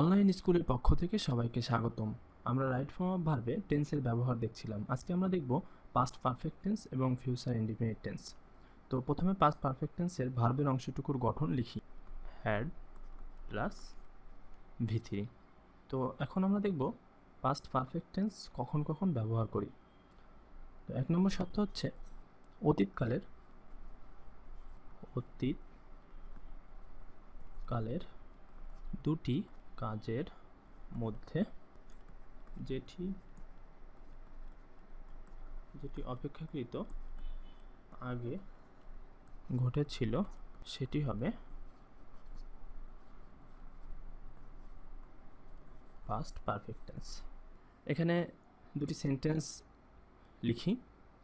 Online স্কুলের পক্ষ থেকে সবাইকে স্বাগতম। আমরা রাইট ফর্ম অফ ভার্বে টেন্সের ব্যবহার দেখছিলাম। আজকে আমরা দেখব পাস্ট পারফেক্ট টেন্স এবং ফিউচার ইনডিফিনিট টেন্স। তো প্রথমে পাস্ট পারফেক্ট টেন্সের ভার্বের অংশটুকুর গঠন লিখি, হ্যাড প্লাস V3। তো এখন আমরা দেখব পাস্ট পারফেক্ট টেন্স কখন কখন ব্যবহার করি। তো 1 নম্বর শর্ত হচ্ছে অতীতকালের দুটি কাজের মধ্যে যেটি অপেক্ষাকৃত আগে ঘটেছিল সেটি হবে পাস্ট পারফেক্ট টেন্স। এখানে দুটি সেন্টেন্স লিখি,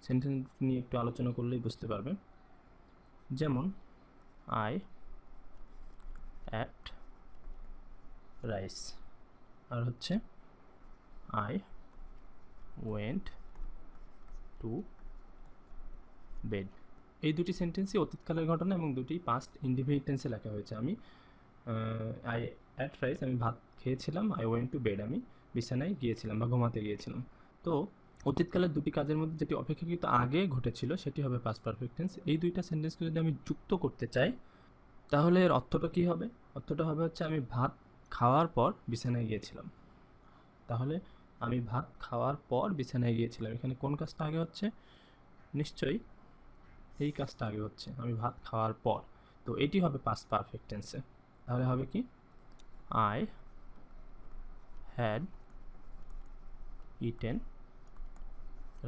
সেন্টেন্স নিয়ে একটু আলোচনা করলেই বুঝতে পারবেন। যেমন আই অ্যাট রাইস, আর হচ্ছে আই ওয়েন্ট টু বেড। এই দুটি সেন্টেন্সই অতীতকালের ঘটনা এবং দুটি পাস্ট ইনডিফিনিট টেন্সে লেখা হয়েছে। আমি আই অ্যাট রাইস, আমি ভাত খেয়েছিলাম। আই ওয়েন্ট টু বেড, আমি বিছানায় গিয়েছিলাম বা ঘুমাতে গিয়েছিলাম। তো অতীতকালের দুটি কাজের মধ্যে যেটি অপেক্ষাকৃত আগে ঘটেছিল সেটি হবে পাস্ট পারফেক্ট টেন্স। এই দুইটা সেন্টেন্সকে যদি আমি যুক্ত করতে চাই তাহলে এর অর্থটা কী হবে? অর্থটা হবে হচ্ছে আমি ভাত খাওয়ার পর বিছানায় গিয়েছিলাম। তাহলে আমি ভাত খাওয়ার পর বিছানায় গিয়েছিলাম, এখানে কোন কাজটা আগে হচ্ছে? নিশ্চয়ই এই কাজটা আগে হচ্ছে, আমি ভাত খাওয়ার পর। তো এটি হবে পাস্ট পারফেক্ট টেন্সে। তাহলে হবে কি? I had eaten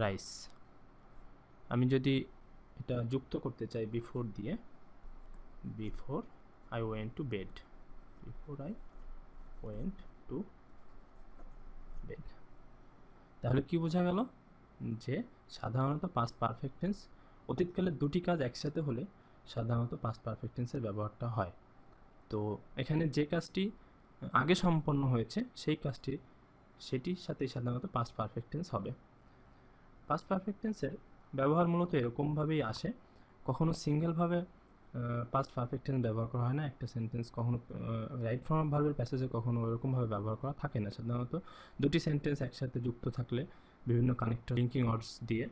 rice. আমি যদি এটা যুক্ত করতে চাই বিফোর দিয়ে, before I went to bed, before I went to bed. তাহলে কি বোঝা গেল? যে সাধারণত পাস্ট পারফেক্ট টেন্স অতীতকালের দুটি কাজ একসাথে হলে সাধারণত পাস্ট পারফেক্ট টেন্সের ব্যবহারটা হয়। তো এখানে যে কাজটি আগে সম্পন্ন হয়েছে সেটির সাথেই সাধারণত পাস্ট পারফেক্ট টেন্স হবে। পাস্ট পারফেক্ট টেন্সের ব্যবহার মূলত এরকমভাবেই আসে। কখনো সিঙ্গেলভাবে পাস্ট পারফেক্ট টেন্স ব্যবহার করা হয় না। একটা সেন্টেন্স কখনো রাইট ফর্ম অফ ভার্বের প্যাসেজে কখনো ওরকমভাবে ব্যবহার করা থাকে না। সাধারণত দুটি সেন্টেন্স একসাথে যুক্ত থাকলে বিভিন্ন কানেক্টর লিঙ্কিং ওয়ার্ডস দিয়ে,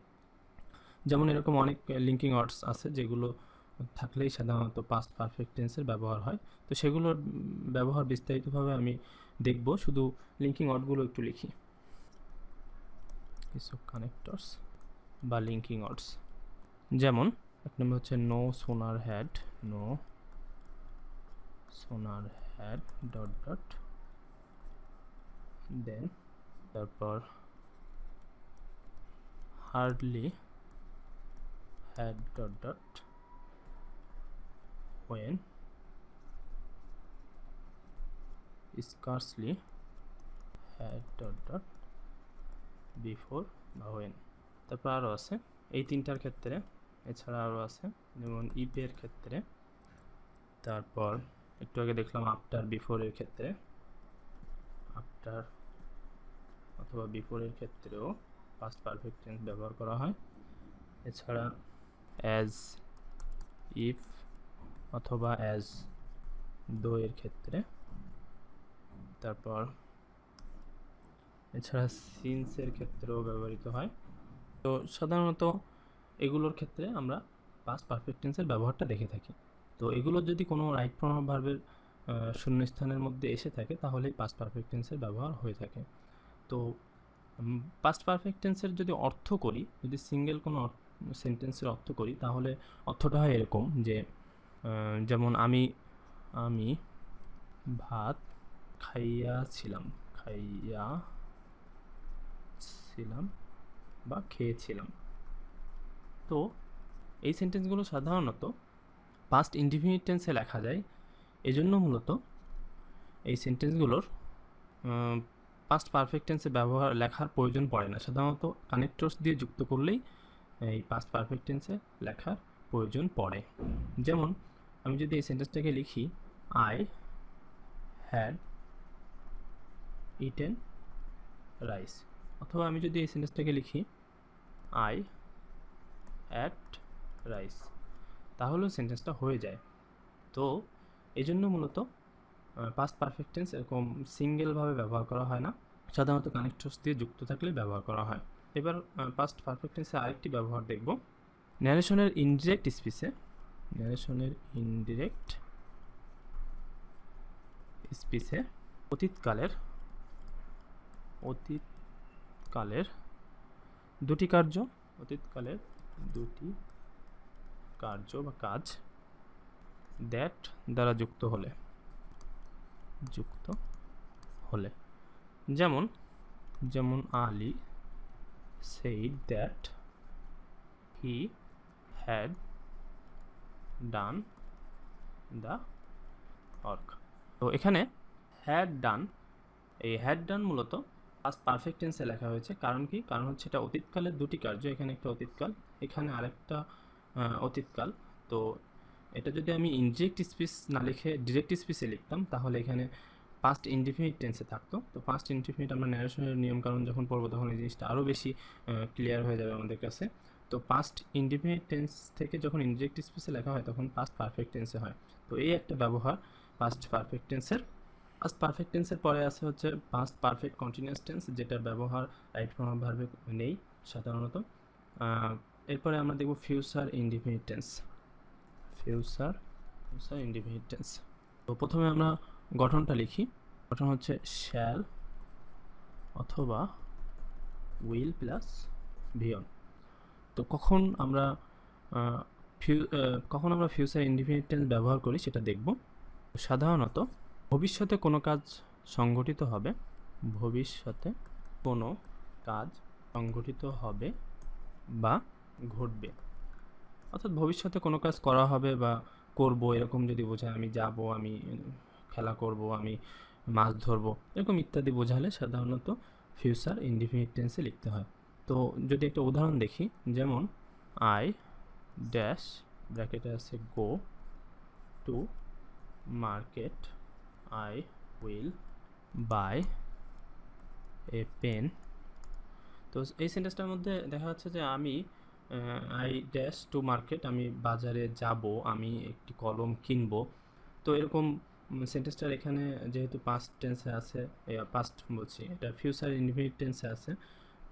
যেমন এরকম অনেক লিঙ্কিং ওয়ার্ডস আছে যেগুলো থাকলেই সাধারণত পাস্ট পারফেক্ট টেন্সের ব্যবহার হয়। তো সেগুলোর ব্যবহার বিস্তারিতভাবে আমি দেখব, শুধু লিঙ্কিং ওয়ার্ডগুলো একটু লিখি। কিছু কানেক্টরস বা লিঙ্কিং ওয়ার্ডস, যেমন এক নম্বর হচ্ছে no sooner had, no sooner had dot dot then, তারপর hardly had dot dot when, scarcely had dot dot before বা when। তারপর আরও আছে এই তিনটার ক্ষেত্রে, এছাড়া আরও আছে যেমন ইফের ক্ষেত্রে, তারপর একটু আগে দেখলাম আফটার বিফোরের ক্ষেত্রে, আফটার অথবা বিফোরের ক্ষেত্রেও পাস্ট পারফেক্ট টেন্স ব্যবহার করা হয়। এছাড়া অ্যাজ, ইফ অথবা অ্যাজ দো এর ক্ষেত্রে, তারপর এছাড়া সিন্সের ক্ষেত্রেও ব্যবহৃত হয়। তো সাধারণত এগুলোর ক্ষেত্রে আমরা পাস্ট পারফেক্ট টেন্সের ব্যবহারটা দেখে থাকি। তো এগুলো যদি কোনো রাইট ফর্ম অফ ভার্বের শূন্যস্থানের মধ্যে এসে থাকে তাহলেই পাস্ট পারফেক্ট টেন্সের ব্যবহার হয়ে থাকে। তো পাস্ট পারফেক্ট টেন্সের যদি অর্থ করি, যদি সিঙ্গেল কোনো সেন্টেন্সের অর্থ করি তাহলে অর্থটা হয় এরকম যে, যেমন আমি ভাত খাইয়াছিলাম বা খেয়েছিলাম। তো এই সেন্টেন্সগুলো সাধারণত পাস্ট ইনডিফিনিট টেন্সে লেখা যায়। এজন্য মূলত এই সেন্টেন্সগুলোর পাস্ট পারফেক্ট টেন্সে লেখার প্রয়োজন পড়ে না। সাধারণত কানেক্টরস দিয়ে যুক্ত করলেই এই পাস্ট পারফেক্ট টেন্সে লেখার প্রয়োজন পড়ে। যেমন আমি যদি এই সেন্টেন্সটাকে লিখি, আই হ্যাড ইটেন রাইস, অথবা আমি যদি এই সেন্টেন্সটাকে লিখি আই অ্যাট রাইস, তাহলেও সেন্টেন্সটা হয়ে যায়। তো এই জন্য মূলত পাস্ট পারফেক্ট টেন্স এরকম সিঙ্গেলভাবে ব্যবহার করা হয় না, সাধারণত কানেক্টরস দিয়ে যুক্ত থাকলে ব্যবহার করা হয়। এবার পাস্ট পারফেক্ট টেন্সের আরেকটি ব্যবহার দেখব, ন্যারেশনের ইনডিরেক্ট স্পিচে। ন্যারেশনের ইনডিরেক্ট স্পিচে অতীতকালের দুটি কার্য বা কাজ দ্যাট দ্বারা যুক্ত হলে যেমন Ali said that he had done the work। তো এখানে had done, এই had done মূলত পাস্ট পারফেক্ট টেন্সে লেখা হয়েছে। কারণ কি? কারণ হচ্ছে এটা অতীতকালের দুটি কার্য, এখানে একটা অতীতকাল, এখানে আরেকটা অতীতকাল। তো এটা যদি আমি ইনডিরেক্ট স্পিচ না লিখে ডিরেক্ট স্পিচে লিখতাম তাহলে এখানে পাস্ট ইনডিফিনিট টেন্সে থাকতো। তো পাস্ট ইনডিফিনিট আমরা ন্যারেশনের নিয়মকানুন যখন পড়বো তখন এই জিনিসটা আরও বেশি ক্লিয়ার হয়ে যাবে আমাদের কাছে। তো পাস্ট ইনডিফিনিট টেন্স থেকে যখন ইনডিরেক্ট স্পিচে লেখা হয় তখন পাস্ট পারফেক্ট টেন্সে হয়। তো এই একটা ব্যবহার পাস্ট পারফেক্ট টেন্সের। পাস্ট পারফেক্ট টেন্সের পরে আছে হচ্ছে পাস্ট পারফেক্ট কন্টিনিউয়াস টেন্স, যেটার ব্যবহার রাইট ফর্ম অফ ভার্বে নেই সাধারণত। এরপরে আমরা দেখব future indefinite tense. Future indefinite tense. তো প্রথমে আমরা গঠনটা লিখি। গঠন হচ্ছে শ্যাল অথবা উইল প্লাস ভিয়ন। তো কখন আমরা ফিউচার ইনডিফিনিট টেন্স ব্যবহার করি সেটা দেখব। সাধারণত ভবিষ্যতে কোনো কাজ সংঘটিত হবে বা ঘটবে, অর্থাৎ ভবিষ্যতে কোনো কাজ করা হবে বা করব এরকম যদি বোঝায়, আমি যাব, আমি খেলা করব, আমি মাছ ধরবো, এরকম ইত্যাদি বোঝালে সাধারণত ফিউচার ইনডিফিনিট টেন্সে লিখতে হয়। তো যদি একটা উদাহরণ দেখি, যেমন আই ড্যাশ ব্র্যাকেটে আছে go to market, I will buy a pen. তো এই সেন্টেন্সটার মধ্যে দেখা যাচ্ছে যে আমি আই ড্যাশ টু মার্কেট, আমি বাজারে যাব, আমি একটি কলম কিনব। তো এরকম সেন্টেন্সটার এখানে যেহেতু পাস্ট টেন্সে আছে, এটা ফিউচার ইনডিফিনিট টেন্সে আছে,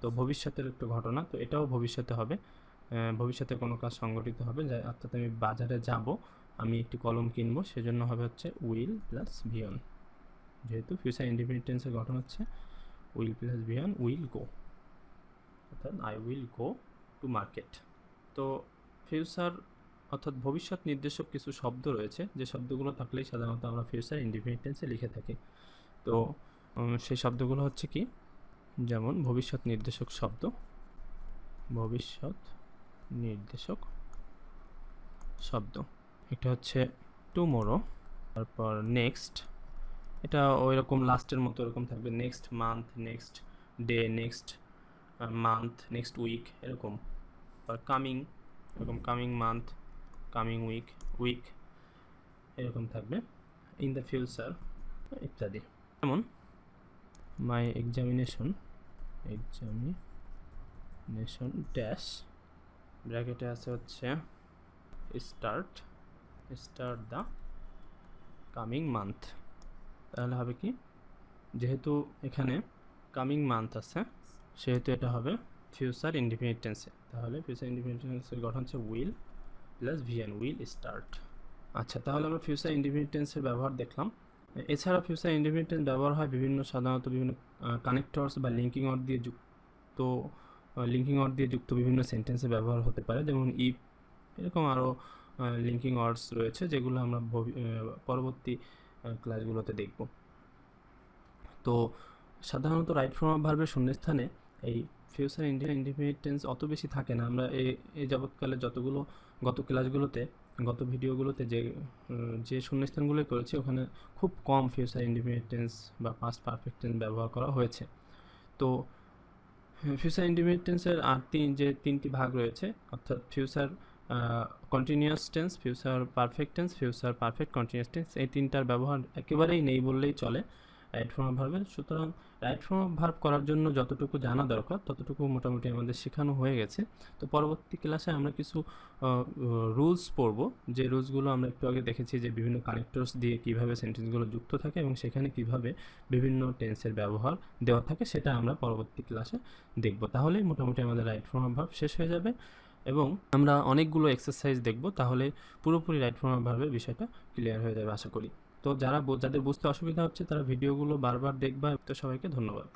তো ভবিষ্যতের একটা ঘটনা, তো এটাও ভবিষ্যতে হবে, ভবিষ্যতে কোনো কাজ সংঘটিত হবে, অর্থাৎ আমি বাজারে যাব, আমি একটি কলম কিনবো, সেজন্য হবে হচ্ছে উইল প্লাস ভিয়ন। যেহেতু ফিউচার ইনডিফিনিট টেন্সের গঠন হচ্ছে উইল প্লাস ভিয়ন, উইল গো, অর্থাৎ I will go to market. তো ফিউচার অর্থাৎ ভবিষ্যৎ নির্দেশক কিছু শব্দ রয়েছে, যে শব্দগুলো থাকলেই সাধারণত আমরা ফিউচার ইনডিফিনিট টেন্সে লিখে থাকি। তো সেই শব্দগুলো হচ্ছে কি, যেমন ভবিষ্যৎ নির্দেশক শব্দ, একটা হচ্ছে টুমোরো, তারপর নেক্সট, এটা ওই রকম লাস্টের মতো এরকম থাকবে, next month, next day, next month, next week, এরকম। আর কামিং, এরকম কামিং মান্থ, কামিং উইক এরকম থাকবে, ইন দ্য ফিউচার ইত্যাদি। যেমন মাই এক্সামিনেশন ড্যাশ ব্র্যাকেটে আছে হচ্ছে স্টার্ট দ্য কামিং মান্থ। তাহলে হবে কি, যেহেতু এখানে কামিং মান্থ আছে সেহেতু এটা হবে ফিউচার ইনডিফিনিট টেন্সে। তাহলে ফিউচার ইনডিফিনিট টেন্সের গঠন হচ্ছে will plus VN, will start. আচ্ছা, তাহলে আমরা ফিউচার ইনডিফিনিট টেন্সের ব্যবহার দেখলাম। এছাড়া ফিউচার ইনডিফিনিট টেন্স ব্যবহার হয় সাধারণত বিভিন্ন কানেক্টরস বা লিঙ্কিং ওয়ার্ড দিয়ে যুক্ত বিভিন্ন সেন্টেন্সে ব্যবহার হতে পারে, যেমন ইফ, এরকম আরও লিঙ্কিং ওয়ার্ডস রয়েছে যেগুলো আমরা পরবর্তী ক্লাসগুলোতে দেখব। তো সাধারণত রাইট ফর্ম অফ ভার্বের শূন্যস্থানে এই ফিউচার ইনডিফিনিট টেন্স অত বেশি থাকে না। আমরা এই যাবৎকালে গত ভিডিওগুলোতে যে শূন্যস্থানগুলো করেছি ওখানে খুব কম ফিউচার ইনডিফিনিট টেন্স বা পাস্ট পারফেক্ট টেন্স ব্যবহার করা হয়েছে। তো ফিউচার ইনডিফিনিট টেন্সের তিনটি ভাগ রয়েছে, অর্থাৎ future continuous tense, future perfect tense, future perfect continuous tense. এই তিনটার ব্যবহার একেবারেই নেই বললেই চলে। রাইট ফর্ম অফ ভার্বের। সুতরাং রাইট ফর্ম অফ ভার্ব করার জন্য যতটুকু জানা দরকার ততটুকু মোটামুটি আমাদের শেখানো হয়ে গেছে। তো পরবর্তী ক্লাসে আমরা কিছু রুলস পড়ব, যে রুলসগুলো আমরা একটু আগে দেখেছি, যে বিভিন্ন কানেক্টরস দিয়ে কিভাবে সেন্টেন্সগুলো যুক্ত থাকে এবং সেখানে কিভাবে বিভিন্ন টেন্সের ব্যবহার দেওয়া থাকে, সেটা আমরা পরবর্তী ক্লাসে দেখব। তাহলেই মোটামুটি আমাদের রাইট ফর্ম অফ ভার্ব শেষ হয়ে যাবে এবং আমরা অনেকগুলো এক্সারসাইজ দেখব, তাহলে পুরোপুরি রাইট ফর্ম অফ ভার্বের বিষয়টা ক্লিয়ার হয়ে যাবে আশা করি। তো যাদের বুঝতে অসুবিধা হচ্ছে তারা ভিডিওগুলো বারবার দেখবা। তো সবাইকে ধন্যবাদ।